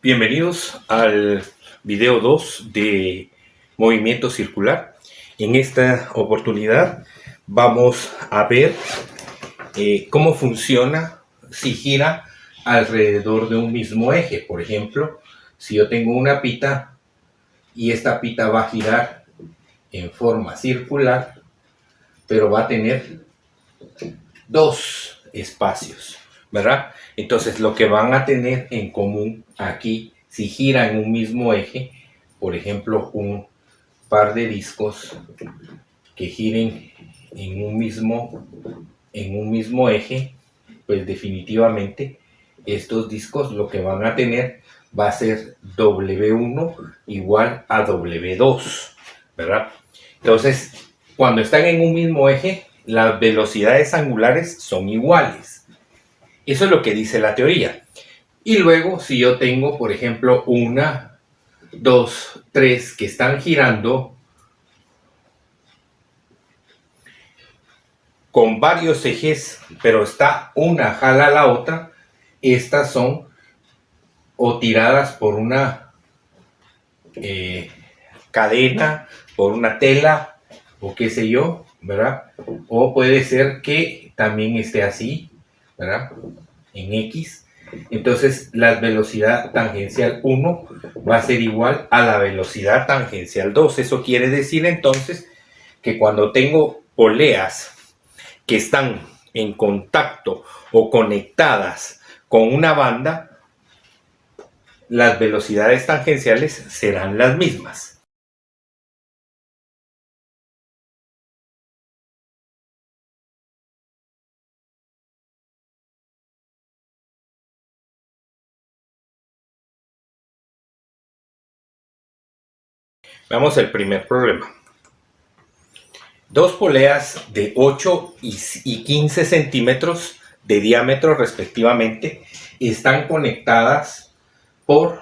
Bienvenidos al video 2 de movimiento circular. En esta oportunidad vamos a ver cómo funciona si gira alrededor de un mismo eje. Por ejemplo, si yo tengo una pita y esta pita va a girar en forma circular, pero va a tener dos espacios, ¿verdad? Entonces lo que van a tener en común aquí, si gira en un mismo eje, por ejemplo un par de discos que giren en un mismo eje, pues definitivamente estos discos lo que van a tener va a ser W1 igual a W2, ¿verdad? Entonces, cuando están en un mismo eje, las velocidades angulares son iguales. Eso es lo que dice la teoría. Y luego, si yo tengo, por ejemplo, una, dos, tres que están girando con varios ejes, pero está una jala a la otra, estas son o tiradas por una cadena, por una tela o qué sé yo, ¿verdad? O puede ser que también esté así, ¿verdad? En X. Entonces la velocidad tangencial 1 va a ser igual a la velocidad tangencial 2. Eso quiere decir entonces que cuando tengo poleas que están en contacto o conectadas con una banda, las velocidades tangenciales serán las mismas. Veamos el primer problema. Dos poleas de 8 y 15 centímetros de diámetro respectivamente están conectadas por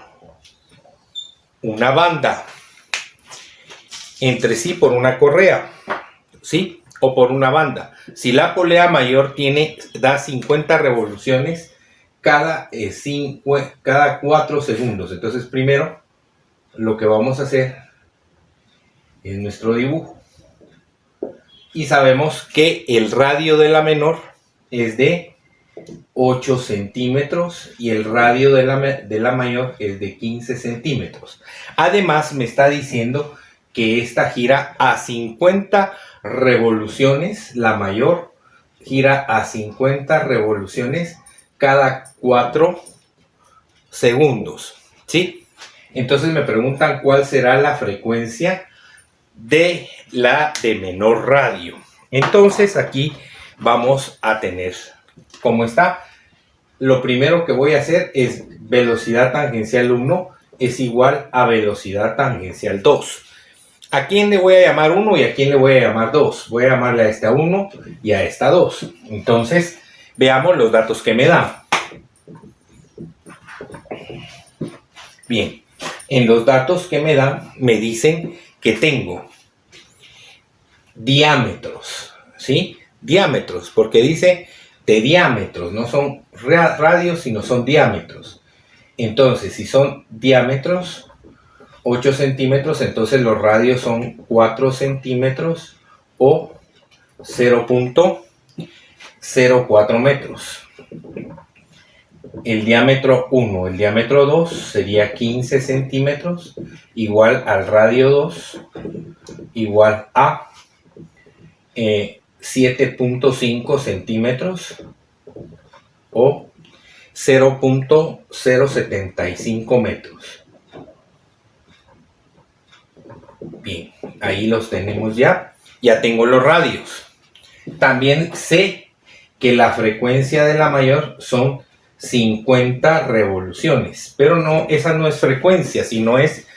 una banda entre sí por una correa, ¿sí? O por una banda. Si la polea mayor da 50 revoluciones cada 4 segundos. Entonces primero lo que vamos a hacer es nuestro dibujo. Y sabemos que el radio de la menor es de 8 centímetros y el radio de la mayor es de 15 centímetros. Además me está diciendo que esta gira a 50 revoluciones, la mayor gira a 50 revoluciones cada 4 segundos, ¿sí? Entonces me preguntan cuál será la frecuencia de la de menor radio. Entonces aquí vamos a tener, como está, lo primero que voy a hacer es velocidad tangencial 1 es igual a velocidad tangencial 2. ¿A quién le voy a llamar 1 y a quién le voy a llamar 2? Voy a llamarle a esta 1 y a esta 2. Entonces, veamos los datos que me dan. Bien, en los datos que me dan, me dicen que tengo diámetros, ¿sí? Diámetros, porque dice de diámetros, no son radios, sino son diámetros. Entonces, si son diámetros, 8 centímetros, entonces los radios son 4 centímetros o 0.04 metros. El diámetro 1, el diámetro 2 sería 15 centímetros, igual al radio 2, igual a 7.5 centímetros o 0.075 metros. Bien, ahí los tenemos ya. Ya tengo los radios. También sé que la frecuencia de la mayor son 50 revoluciones, pero no, esa no es frecuencia, sino es,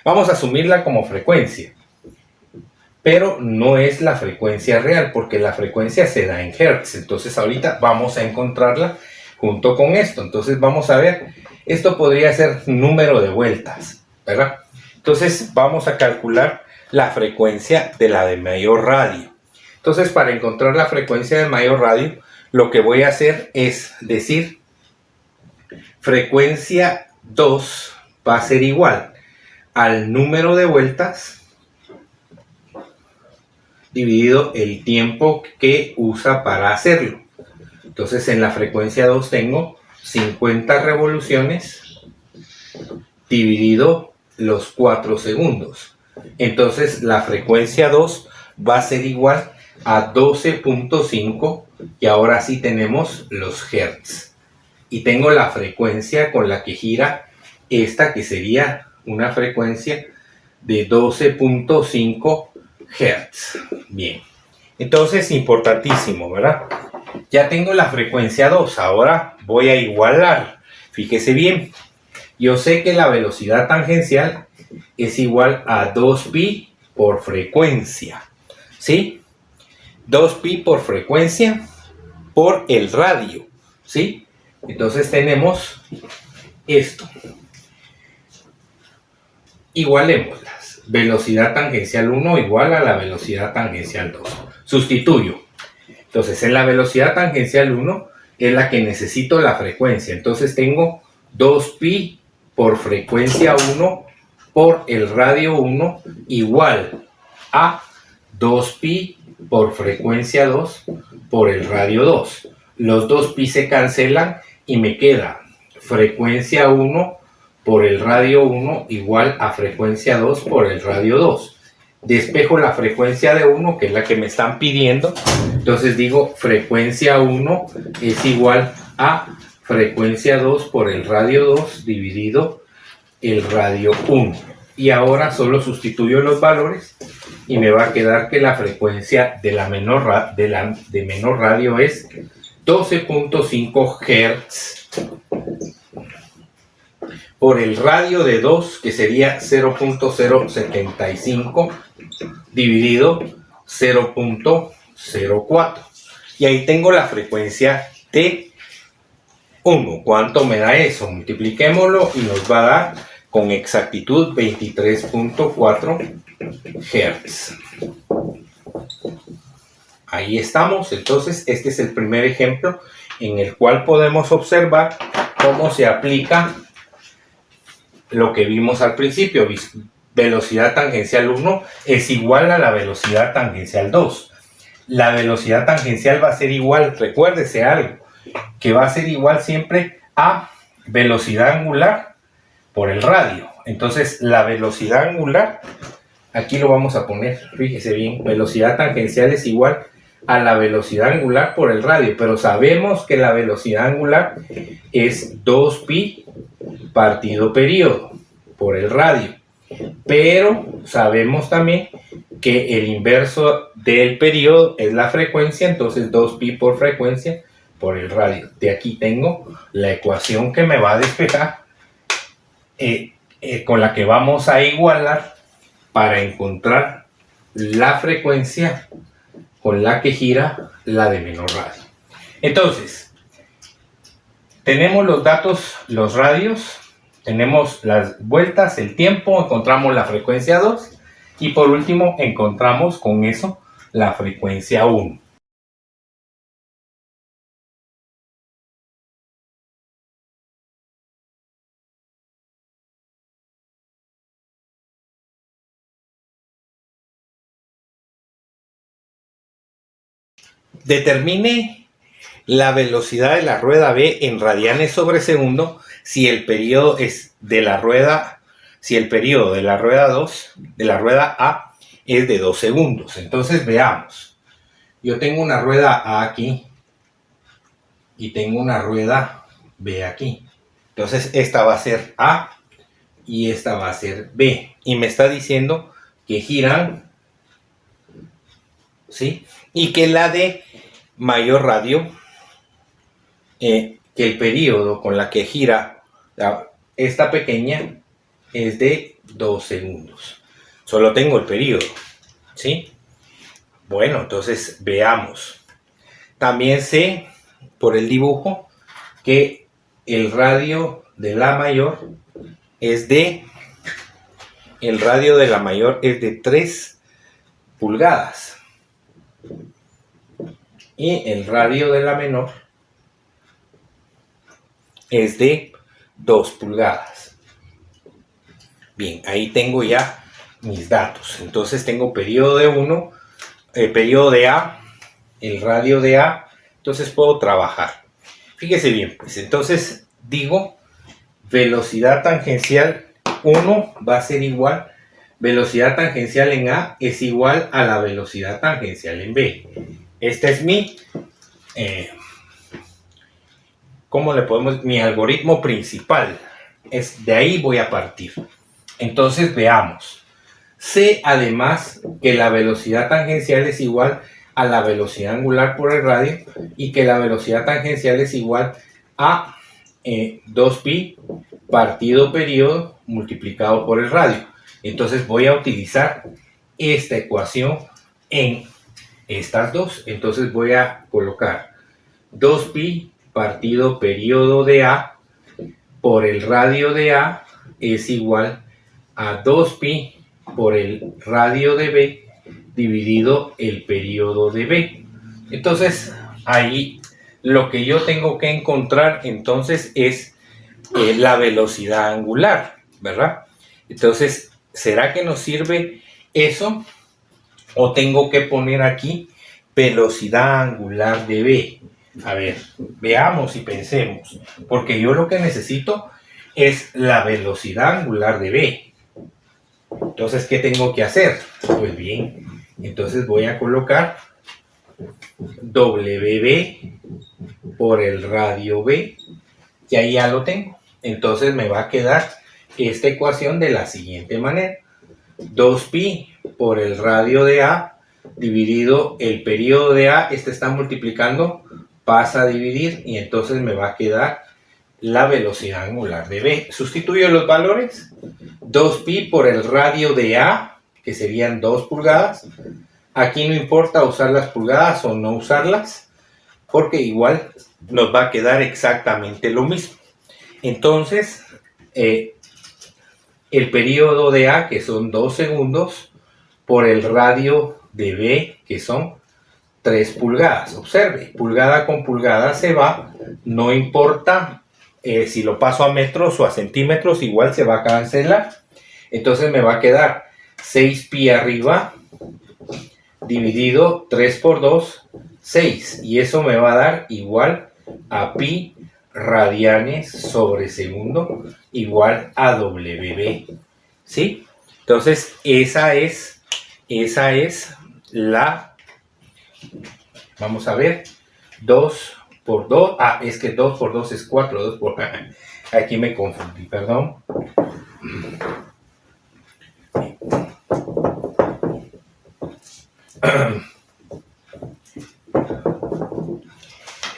vamos a asumirla como frecuencia, pero no es la frecuencia real, porque la frecuencia se da en hertz. Entonces ahorita vamos a encontrarla junto con esto. Entonces vamos a ver, esto podría ser número de vueltas, ¿verdad? Entonces vamos a calcular la frecuencia de la de mayor radio. Entonces, para encontrar la frecuencia del mayor radio, lo que voy a hacer es decir frecuencia 2 va a ser igual al número de vueltas dividido el tiempo que usa para hacerlo. Entonces en la frecuencia 2 tengo 50 revoluciones dividido los 4 segundos. Entonces la frecuencia 2 va a ser igual a 12.5 y ahora sí tenemos los hertz. Y tengo la frecuencia con la que gira esta, que sería una frecuencia de 12.5 hertz. Bien, entonces importantísimo, ¿verdad? Ya tengo la frecuencia 2, ahora voy a igualar. Fíjese bien, yo sé que la velocidad tangencial es igual a 2pi por frecuencia, ¿sí? 2pi por frecuencia por el radio, ¿sí? Entonces tenemos esto. Igualémoslas. Velocidad tangencial 1 igual a la velocidad tangencial 2. Sustituyo. Entonces en la velocidad tangencial 1 es la que necesito la frecuencia. Entonces tengo 2pi por frecuencia 1 por el radio 1 igual a 2pi por frecuencia 2 por el radio 2. Los 2pi se cancelan y me queda frecuencia 1 por el radio 1 igual a frecuencia 2 por el radio 2. Despejo la frecuencia de 1, que es la que me están pidiendo. Entonces digo frecuencia 1 es igual a frecuencia 2 por el radio 2 dividido el radio 1. Y ahora solo sustituyo los valores y me va a quedar que la frecuencia de menor radio es 12.5 Hz por el radio de 2, que sería 0.075 dividido 0.04. Y ahí tengo la frecuencia de 1. ¿Cuánto me da eso? Multipliquémoslo y nos va a dar con exactitud 23.4 Hz. Ahí estamos. Entonces este es el primer ejemplo en el cual podemos observar cómo se aplica lo que vimos al principio. Velocidad tangencial 1 es igual a la velocidad tangencial 2. La velocidad tangencial va a ser igual, recuérdese algo, que va a ser igual siempre a velocidad angular por el radio. Entonces la velocidad angular, aquí lo vamos a poner, fíjese bien, velocidad tangencial es igual a la velocidad angular por el radio, pero sabemos que la velocidad angular es 2pi partido periodo por el radio, pero sabemos también que el inverso del periodo es la frecuencia, entonces 2pi por frecuencia por el radio. De aquí tengo la ecuación que me va a despejar, con la que vamos a igualar para encontrar la frecuencia con la que gira la de menor radio. Entonces, tenemos los datos, los radios, tenemos las vueltas, el tiempo, encontramos la frecuencia 2 y por último encontramos con eso la frecuencia 1. Determine la velocidad de la rueda B en radianes sobre segundo si el periodo es de la rueda, si el periodo de la rueda 2, de la rueda A, es de 2 segundos. Entonces veamos. Yo tengo una rueda A aquí y tengo una rueda B aquí. Entonces esta va a ser A y esta va a ser B. Y me está diciendo que giran, ¿sí? Y que la de mayor radio, que el periodo con la que gira esta pequeña es de 2 segundos. Solo tengo el periodo, ¿sí? Bueno, entonces veamos. También sé por el dibujo que el radio de la mayor es de, el radio de la mayor es de 3 pulgadas y el radio de la menor es de 2 pulgadas. Bien, ahí tengo ya mis datos. Entonces tengo periodo de 1, periodo de A, el radio de A. Entonces puedo trabajar. Fíjese bien, pues entonces digo velocidad tangencial 1 va a ser igual, velocidad tangencial en A es igual a la velocidad tangencial en B. Este es mi, ¿cómo le podemos? Mi algoritmo principal. De ahí voy a partir. Entonces veamos. Sé además que la velocidad tangencial es igual a la velocidad angular por el radio y que la velocidad tangencial es igual a 2pi partido periodo multiplicado por el radio. Entonces voy a utilizar esta ecuación en estas dos. Entonces voy a colocar 2pi partido periodo de A por el radio de A es igual a 2pi por el radio de B dividido el periodo de B. Entonces ahí lo que yo tengo que encontrar entonces es la velocidad angular, ¿verdad? Entonces, ¿será que nos sirve eso? ¿O tengo que poner aquí velocidad angular de B? A ver, veamos y pensemos. Porque yo lo que necesito es la velocidad angular de B. Entonces, ¿qué tengo que hacer? Pues bien, entonces voy a colocar WB por el radio B. Y ahí ya lo tengo. Entonces me va a quedar esta ecuación de la siguiente manera. 2pi por el radio de A dividido el periodo de A, este está multiplicando, pasa a dividir y entonces me va a quedar la velocidad angular de B. Sustituyo los valores. 2pi por el radio de A, que serían 2 pulgadas. Aquí no importa usar las pulgadas o no usarlas, porque igual nos va a quedar exactamente lo mismo. Entonces, el periodo de A, que son 2 segundos, por el radio de B, que son 3 pulgadas. Observe, pulgada con pulgada se va, no importa si lo paso a metros o a centímetros, igual se va a cancelar. Entonces me va a quedar 6pi arriba, dividido 3 por 2, 6. Y eso me va a dar igual a pi radianes sobre segundo igual a WB. ¿Sí? Entonces, esa es la, vamos a ver, 2 por 2, es que 2 por 2 es 4, 2 por, aquí me confundí, perdón.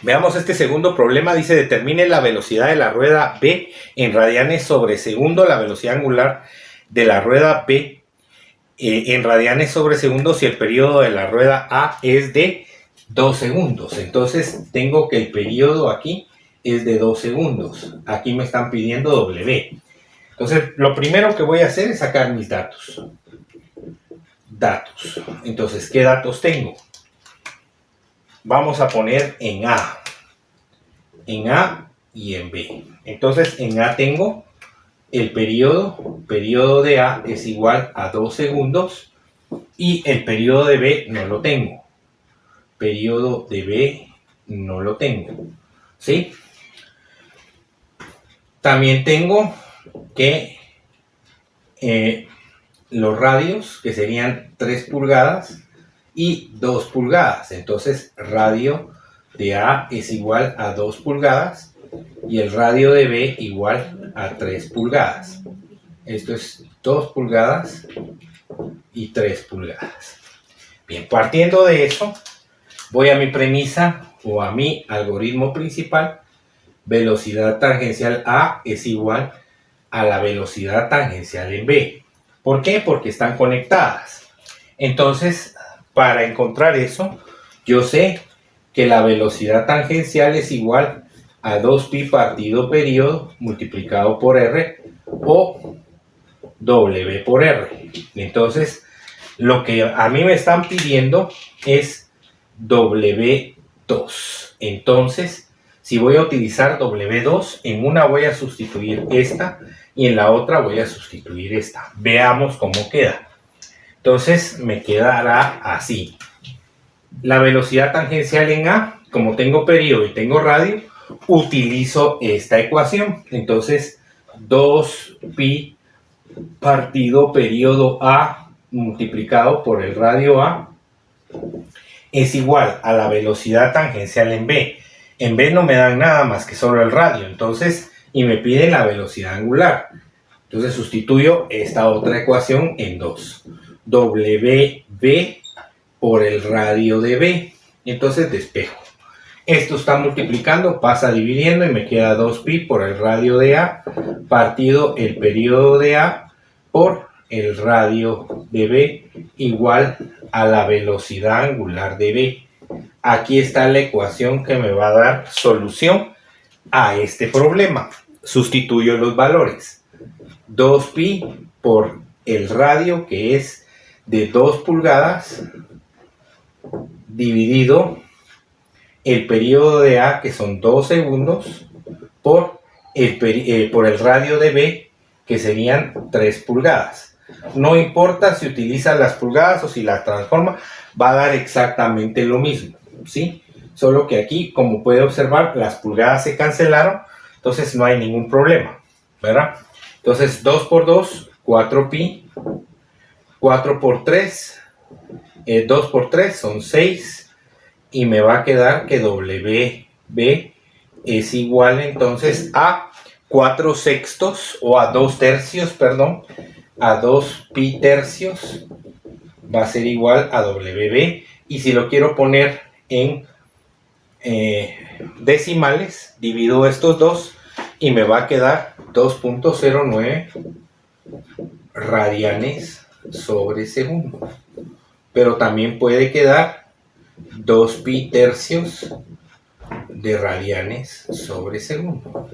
Veamos este segundo problema, dice determine la velocidad de la rueda B en radianes sobre segundo, la velocidad angular de la rueda B en radianes sobre segundo si el periodo de la rueda A es de 2 segundos. Entonces tengo que el periodo aquí es de 2 segundos. Aquí me están pidiendo W. Entonces lo primero que voy a hacer es sacar mis datos. Entonces, ¿qué datos tengo? Vamos a poner en A y en B. Entonces, en A tengo el periodo de A es igual a 2 segundos y el periodo de B no lo tengo. Periodo de B no lo tengo. ¿Sí? También tengo que los radios, que serían 3 pulgadas y 2 pulgadas. Entonces, radio de A es igual a 2 pulgadas y el radio de B igual a 3 pulgadas. Esto es 2 pulgadas y 3 pulgadas. Bien, partiendo de eso, voy a mi premisa o a mi algoritmo principal. Velocidad tangencial A es igual a la velocidad tangencial en B. ¿Por qué? Porque están conectadas. Entonces, para encontrar eso, yo sé que la velocidad tangencial es igual a 2pi partido periodo multiplicado por R o W por R. Entonces, lo que a mí me están pidiendo es W2. Entonces, Si voy a utilizar W2, en una voy a sustituir esta y en la otra voy a sustituir esta. Veamos cómo queda. Entonces me quedará así. La velocidad tangencial en A, como tengo periodo y tengo radio, utilizo esta ecuación. Entonces 2pi partido periodo A multiplicado por el radio A es igual a la velocidad tangencial en B. En B no me dan nada más que solo el radio, entonces, y me piden la velocidad angular. Entonces sustituyo esta otra ecuación en 2. WB por el radio de B. Entonces despejo. Esto está multiplicando, pasa dividiendo y me queda 2pi por el radio de A partido el periodo de A por el radio de B igual a la velocidad angular de B. Aquí está la ecuación que me va a dar solución a este problema. Sustituyo los valores. 2pi por el radio, que es de 2 pulgadas, dividido el periodo de A, que son 2 segundos, por el radio de B, que serían 3 pulgadas. No importa si utiliza las pulgadas o si las transforma, va a dar exactamente lo mismo, ¿sí? Solo que aquí, como puede observar, las pulgadas se cancelaron, entonces no hay ningún problema, ¿verdad? Entonces 2 por 2, 4pi, 4 por 3, 2 por 3 son 6, y me va a quedar que WB es igual entonces a 4 sextos o a 2 tercios, perdón, a 2 pi tercios va a ser igual a WB, y si lo quiero poner en decimales, divido estos dos y me va a quedar 2.09 radianes sobre segundo, pero también puede quedar 2 pi tercios de radianes sobre segundo.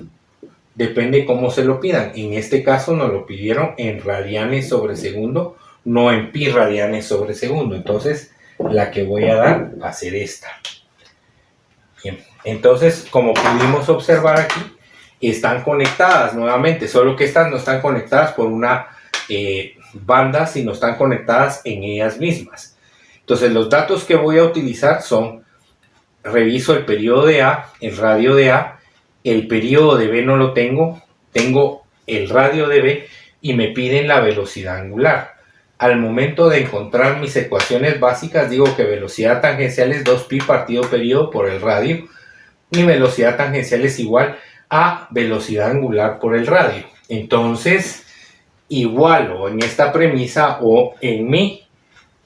Depende cómo se lo pidan. En este caso nos lo pidieron en radianes sobre segundo, no en pi radianes sobre segundo. Entonces la que voy a dar va a ser esta. Bien. Entonces, como pudimos observar aquí, están conectadas nuevamente, solo que estas no están conectadas por una banda, sino están conectadas en ellas mismas. Entonces los datos que voy a utilizar son, reviso el periodo de A, el radio de A, el periodo de B no lo tengo, tengo el radio de B y me piden la velocidad angular. Al momento de encontrar mis ecuaciones básicas, digo que velocidad tangencial es 2pi partido periodo por el radio, y velocidad tangencial es igual a velocidad angular por el radio. Entonces, igualo en esta premisa o en mi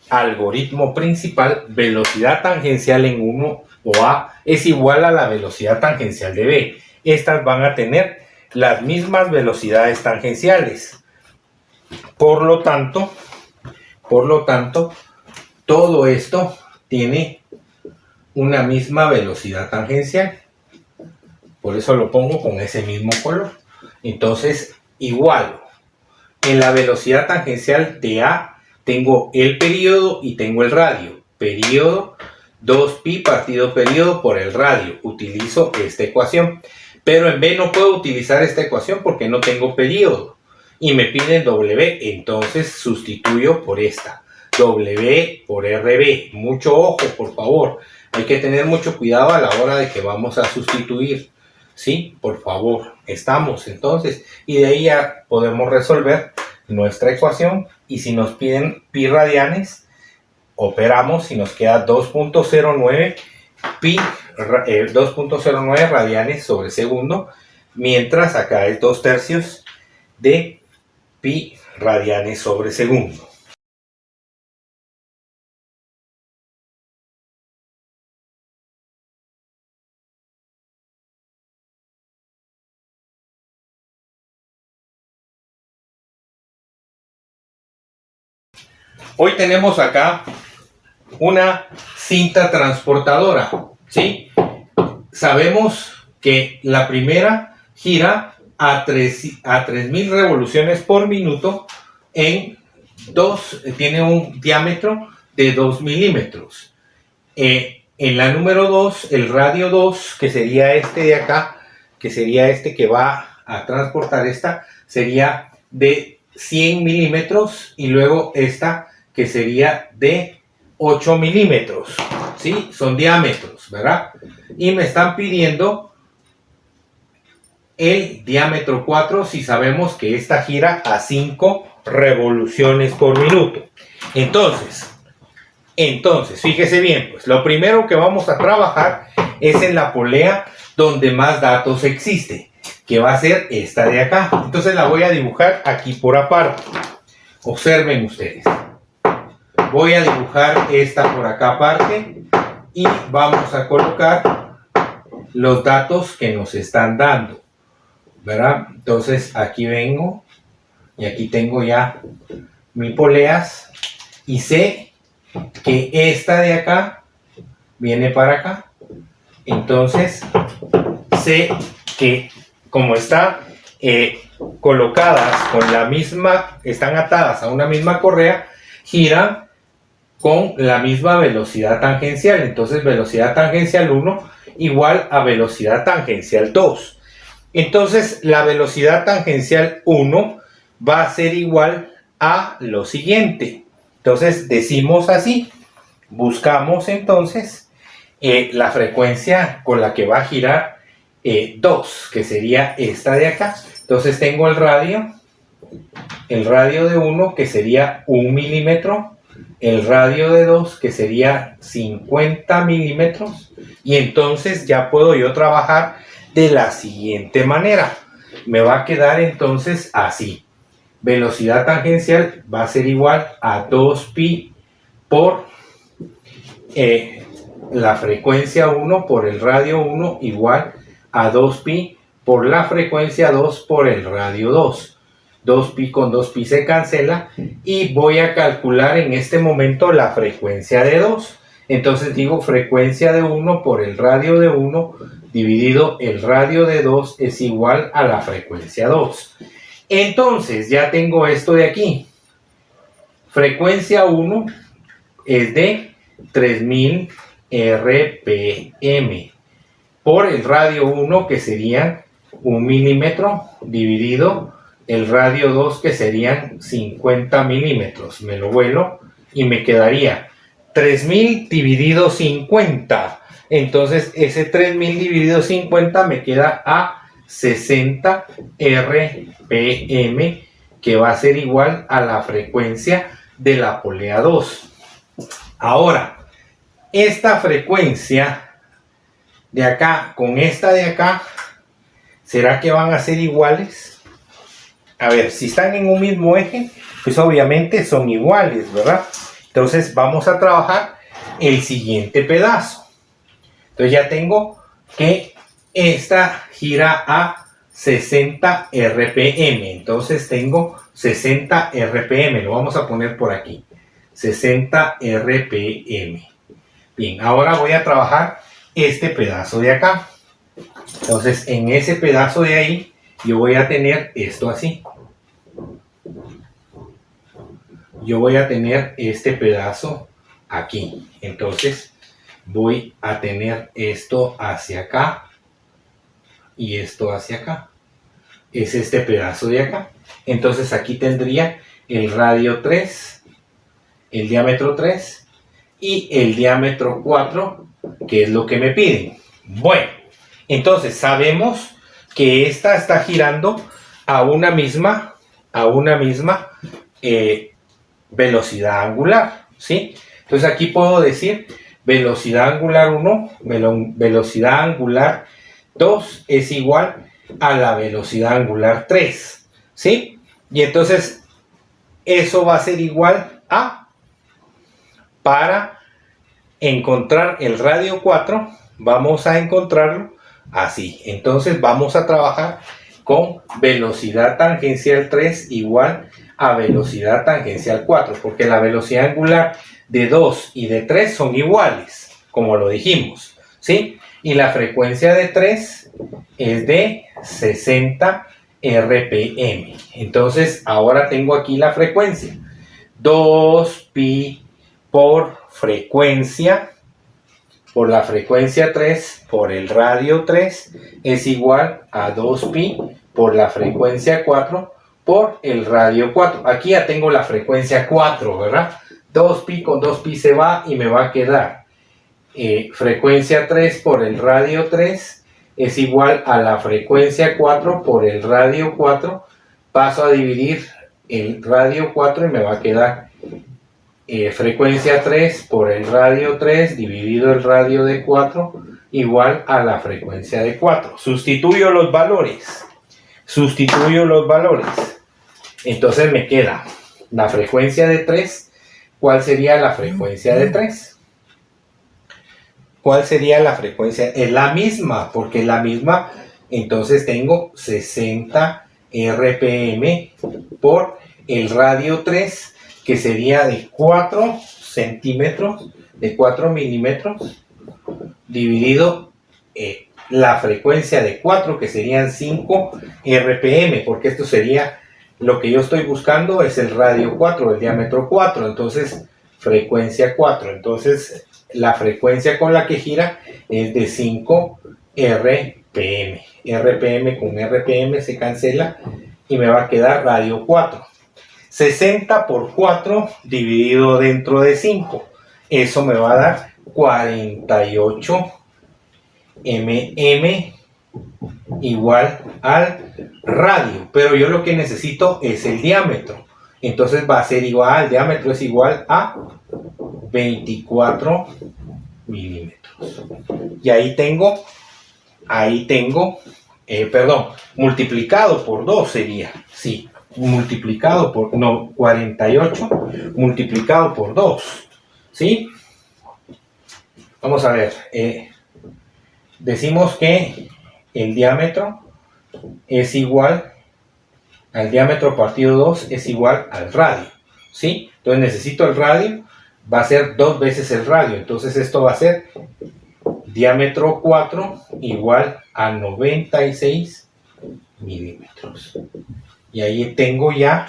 algoritmo principal, velocidad tangencial en 1 o A es igual a la velocidad tangencial de B. Estas van a tener las mismas velocidades tangenciales. Por lo tanto, todo esto tiene una misma velocidad tangencial. Por eso lo pongo con ese mismo color. Entonces, igualo. En la velocidad tangencial de A tengo el periodo y tengo el radio. Periodo 2pi partido periodo por el radio. Utilizo esta ecuación. Pero en B no puedo utilizar esta ecuación porque no tengo periodo. Y me piden W, entonces sustituyo por esta. W por RB. Mucho ojo, por favor. Hay que tener mucho cuidado a la hora de que vamos a sustituir. ¿Sí? Por favor. Estamos entonces. Y de ahí ya podemos resolver nuestra ecuación. Y si nos piden pi radianes, operamos y nos queda 2.09 pi 2.09 radianes sobre segundo, mientras acá es 2 tercios de pi radianes sobre segundo. Hoy tenemos acá una cinta transportadora, ¿sí? Sabemos que la primera gira a 3000 revoluciones por minuto tiene un diámetro de 2 milímetros. En la número 2, el radio 2, que sería este de acá, que sería este que va a transportar esta, sería de 100 milímetros y luego esta que sería de 8 milímetros, ¿sí? Son diámetros, ¿verdad? Y me están pidiendo el diámetro 4 si sabemos que esta gira a 5 revoluciones por minuto. Entonces, fíjese bien, pues lo primero que vamos a trabajar es en la polea donde más datos existe, que va a ser esta de acá. Entonces la voy a dibujar aquí por aparte. Observen ustedes. Voy a dibujar esta por acá aparte y vamos a colocar los datos que nos están dando, ¿verdad? Entonces aquí vengo y aquí tengo ya mis poleas y sé que esta de acá viene para acá. Entonces sé que como están colocadas con la misma, están atadas a una misma correa, giran con la misma velocidad tangencial. Entonces velocidad tangencial 1 igual a velocidad tangencial 2. Entonces la velocidad tangencial 1 va a ser igual a lo siguiente. Entonces decimos así, buscamos entonces la frecuencia con la que va a girar 2, que sería esta de acá. Entonces tengo el radio de 1 que sería 1 milímetro, el radio de 2 que sería 50 milímetros, y entonces ya puedo yo trabajar de la siguiente manera. Me va a quedar entonces así. Velocidad tangencial va a ser igual a 2pi por la frecuencia 1 por el radio 1 igual a 2pi por la frecuencia 2 por el radio 2. 2pi con 2pi se cancela y voy a calcular en este momento la frecuencia de 2. Entonces digo frecuencia de 1 por el radio de 1 dividido el radio de 2 es igual a la frecuencia 2. Entonces ya tengo esto de aquí. Frecuencia 1 es de 3000 RPM por el radio 1 que serían 1 milímetro dividido el radio 2 que serían 50 milímetros. Me lo vuelo y me quedaría 3000 dividido 50. Entonces ese 3000 dividido 50 me queda a 60 RPM, que va a ser igual a la frecuencia de la polea 2. Ahora, esta frecuencia de acá con esta de acá, ¿será que van a ser iguales? A ver, si están en un mismo eje, pues obviamente son iguales, ¿verdad? Entonces vamos a trabajar el siguiente pedazo. Entonces ya tengo que esta gira a 60 RPM. Entonces tengo 60 RPM. Lo vamos a poner por aquí. 60 RPM. Bien, ahora voy a trabajar este pedazo de acá. Entonces en ese pedazo de ahí yo voy a tener esto así. Yo voy a tener este pedazo aquí. Entonces voy a tener esto hacia acá y esto hacia acá. Es este pedazo de acá. Entonces aquí tendría el radio 3, el diámetro 3 y el diámetro 4, que es lo que me piden. Bueno, entonces sabemos que esta está girando a una misma velocidad angular, ¿sí? Entonces aquí puedo decir velocidad angular 1, velocidad angular 2 es igual a la velocidad angular 3, ¿sí? Y entonces eso va a ser igual a, para encontrar el radio 4, vamos a encontrarlo así. Entonces vamos a trabajar con velocidad tangencial 3 igual a velocidad tangencial 4, porque la velocidad angular de 2 y de 3 son iguales, como lo dijimos, ¿sí? Y la frecuencia de 3 es de 60 RPM. Entonces ahora tengo aquí la frecuencia. 2pi por frecuencia por la frecuencia 3 por el radio 3 es igual a 2pi por la frecuencia 4 por el radio 4. Aquí ya tengo la frecuencia 4, ¿verdad? 2pi con 2pi se va y me va a quedar frecuencia 3 por el radio 3 es igual a la frecuencia 4 por el radio 4. Paso a dividir el radio 4 y me va a quedar frecuencia 3 por el radio 3 dividido el radio de 4 igual a la frecuencia de 4. Sustituyo los valores. Entonces me queda la frecuencia de 3. ¿Cuál sería la frecuencia de 3? ¿Cuál sería la frecuencia? Es la misma, porque es la misma. Entonces tengo 60 RPM por el radio 3, que sería de 4 centímetros, de 4 milímetros, dividido la frecuencia de 4, que serían 5 RPM, porque esto sería, lo que yo estoy buscando es el radio 4, el diámetro 4, entonces frecuencia 4, entonces la frecuencia con la que gira es de 5 RPM. RPM con RPM se cancela y me va a quedar radio 4. 60 por 4 dividido dentro de 5. Eso me va a dar 48 mm igual al radio. Pero yo lo que necesito es el diámetro. Entonces va a ser igual, el diámetro es igual a 24 milímetros. Y ahí tengo, multiplicado por 2 sería, sí, multiplicado por, 48 multiplicado por 2, ¿sí? Vamos a ver, decimos que el diámetro es igual, al diámetro partido 2 es igual al radio, ¿sí? Entonces necesito el radio, va a ser 2 veces el radio, entonces esto va a ser diámetro 4 igual a 96 milímetros. Y ahí tengo ya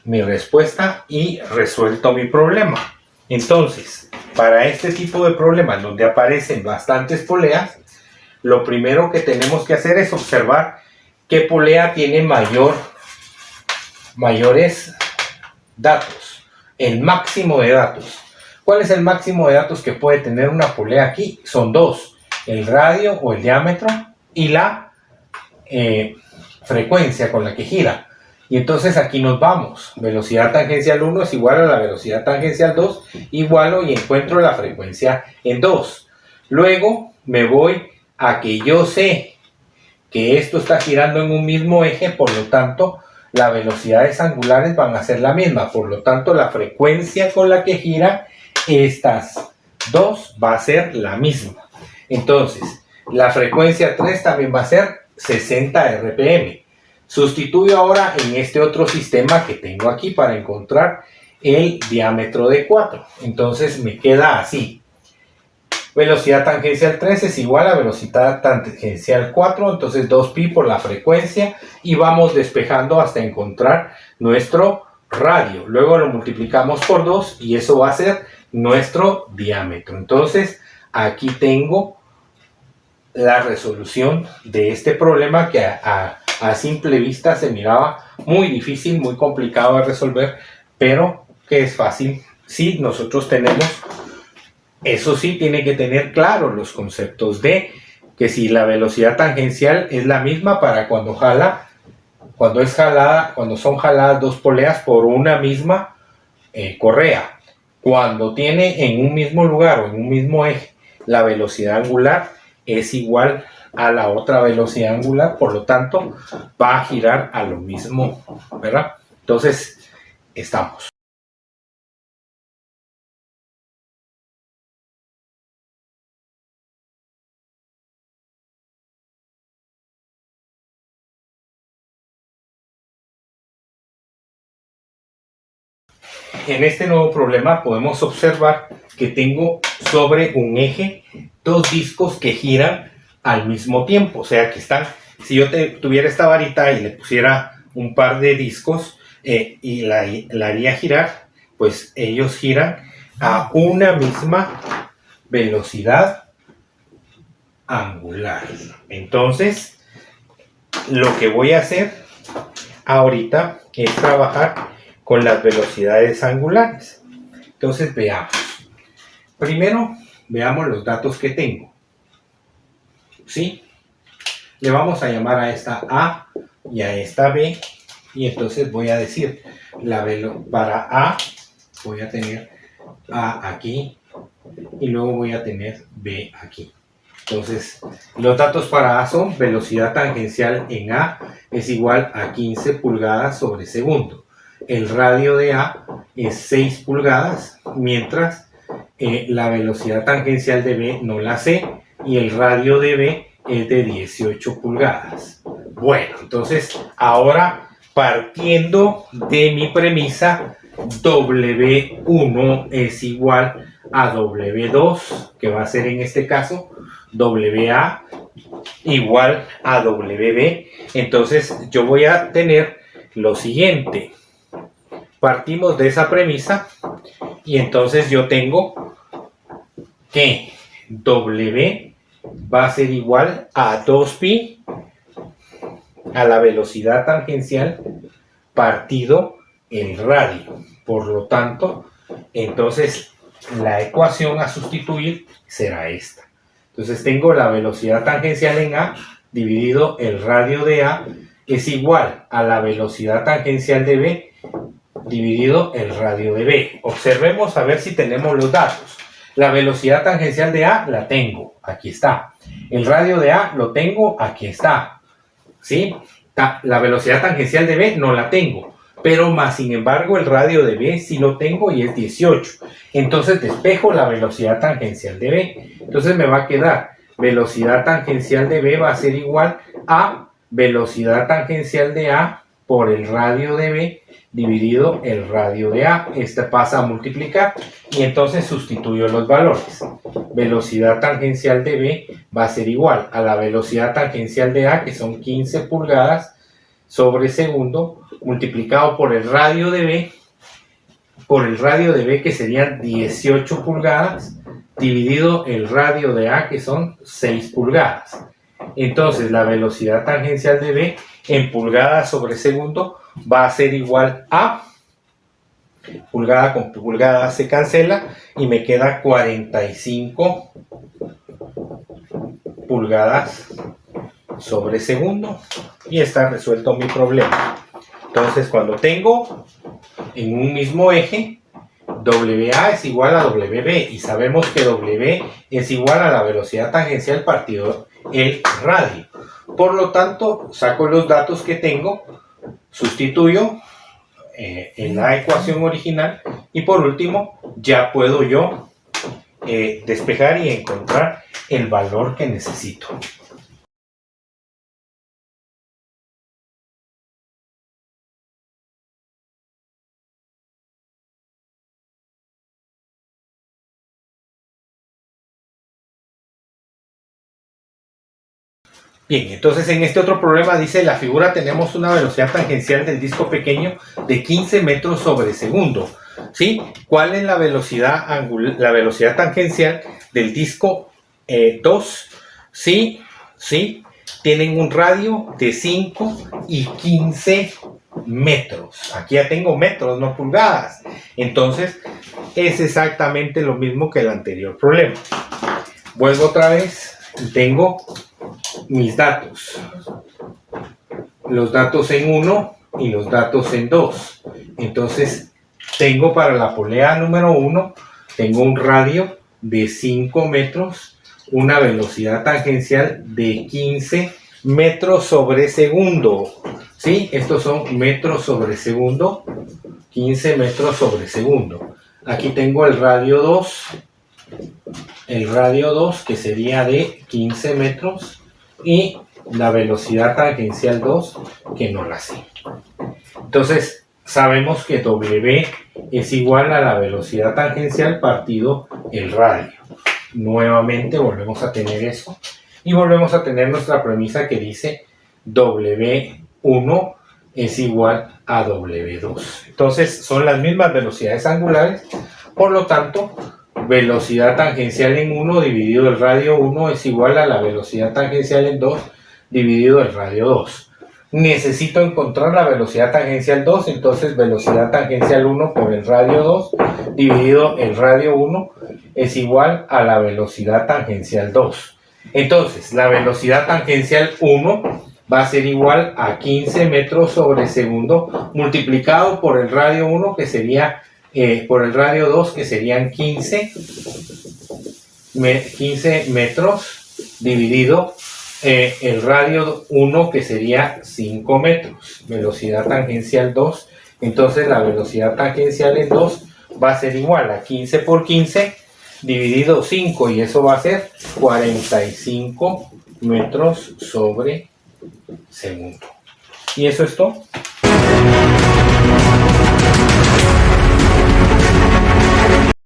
mi respuesta y resuelto mi problema. Entonces, para este tipo de problemas donde aparecen bastantes poleas, lo primero que tenemos que hacer es observar qué polea tiene mayores datos, el máximo de datos. ¿Cuál es el máximo de datos que puede tener una polea aquí? Son 2, el radio o el diámetro y la frecuencia con la que gira. Y entonces aquí nos vamos. Velocidad tangencial 1 es igual a la velocidad tangencial 2, igualo y encuentro la frecuencia en 2. Luego me voy a que yo sé que esto está girando en un mismo eje, por lo tanto las velocidades angulares van a ser la misma, por lo tanto la frecuencia con la que gira estas dos va a ser la misma. Entonces la frecuencia 3 también va a ser 60 RPM. Sustituyo ahora en este otro sistema que tengo aquí para encontrar el diámetro de 4. Entonces me queda así. Velocidad tangencial 3 es igual a velocidad tangencial 4, entonces 2pi por la frecuencia y vamos despejando hasta encontrar nuestro radio. Luego lo multiplicamos por 2 y eso va a ser nuestro diámetro. Entonces aquí tengo la resolución de este problema que a simple vista se miraba muy difícil, muy complicado de resolver, pero que es fácil si nosotros tenemos. Eso sí, tiene que tener claro los conceptos de que si la velocidad tangencial es la misma para cuando son jaladas dos poleas por una misma correa. Cuando tiene en un mismo lugar o en un mismo eje la velocidad angular es igual a la otra velocidad angular, por lo tanto va a girar a lo mismo, ¿verdad? Entonces, estamos. En este nuevo problema podemos observar que tengo sobre un eje dos discos que giran al mismo tiempo. O sea que están, si yo tuviera esta varita y le pusiera un par de discos y la haría girar, pues ellos giran a una misma velocidad angular. Entonces, lo que voy a hacer ahorita es trabajar con las velocidades angulares. Entonces, veamos. Primero, veamos los datos que tengo. ¿Sí? Le vamos a llamar a esta A y a esta B. Y entonces voy a decir, para A voy a tener A aquí y luego voy a tener B aquí. Entonces, los datos para A son velocidad tangencial en A es igual a 15 pulgadas sobre segundo. El radio de A es 6 pulgadas, mientras la velocidad tangencial de B no la sé y el radio de B es de 18 pulgadas. Bueno, entonces ahora partiendo de mi premisa, W1 es igual a W2, que va a ser en este caso WA igual a WB. Entonces yo voy a tener lo siguiente. Partimos de esa premisa y entonces yo tengo que W va a ser igual a 2pi a la velocidad tangencial partido el radio. Por lo tanto, entonces la ecuación a sustituir será esta. Entonces tengo la velocidad tangencial en A dividido el radio de A es igual a la velocidad tangencial de B dividido el radio de B. Observemos a ver si tenemos los datos. La velocidad tangencial de A la tengo, aquí está. El radio de A lo tengo, aquí está. ¿Sí? La velocidad tangencial de B no la tengo, pero más sin embargo el radio de B sí lo tengo y es 18. Entonces despejo la velocidad tangencial de B. Entonces me va a quedar velocidad tangencial de B va a ser igual a velocidad tangencial de A por el radio de B dividido el radio de A. Este pasa a multiplicar y entonces sustituyo los valores. Velocidad tangencial de B va a ser igual a la velocidad tangencial de A, que son 15 pulgadas sobre segundo, multiplicado por el radio de B, que serían 18 pulgadas, dividido el radio de A, que son 6 pulgadas. Entonces la velocidad tangencial de B en pulgadas sobre segundo va a ser igual a, pulgada con pulgada se cancela y me queda 45 pulgadas sobre segundo y está resuelto mi problema. Entonces cuando tengo en un mismo eje WA es igual a WB y sabemos que W es igual a la velocidad tangencial partido el radio. Por lo tanto, saco los datos que tengo, sustituyo en la ecuación original y por último ya puedo yo despejar y encontrar el valor que necesito. Bien, entonces en este otro problema dice la figura tenemos una velocidad tangencial del disco pequeño de 15 metros sobre segundo. ¿Sí? ¿Cuál es la velocidad tangencial del disco 2? Sí, tienen un radio de 5 y 15 metros. Aquí ya tengo metros, no pulgadas. Entonces es exactamente lo mismo que el anterior problema. Vuelvo otra vez y tengo mis datos. Los datos en 1 y los datos en 2. Entonces tengo para la polea número 1, tengo un radio de 5 metros, una velocidad tangencial de 15 metros sobre segundo. ¿Sí? Estos son metros sobre segundo, 15 metros sobre segundo. Aquí tengo el radio 2, que sería de 15 metros y la velocidad tangencial 2 que no la sé. Entonces sabemos que W es igual a la velocidad tangencial partido el radio. Nuevamente volvemos a tener eso y volvemos a tener nuestra premisa que dice W1 es igual a W2. Entonces son las mismas velocidades angulares, por lo tanto velocidad tangencial en 1 dividido el radio 1 es igual a la velocidad tangencial en 2 dividido el radio 2. Necesito encontrar la velocidad tangencial 2, entonces velocidad tangencial 1 por el radio 2 dividido el radio 1 es igual a la velocidad tangencial 2. Entonces, la velocidad tangencial 1 va a ser igual a 15 metros sobre segundo multiplicado por el radio 1 que sería, por el radio 2 que serían 15 metros dividido el radio 1 que sería 5 metros, velocidad tangencial 2, entonces la velocidad tangencial en 2 va a ser igual a 15 por 15 dividido 5 y eso va a ser 45 metros sobre segundo. Y eso es todo.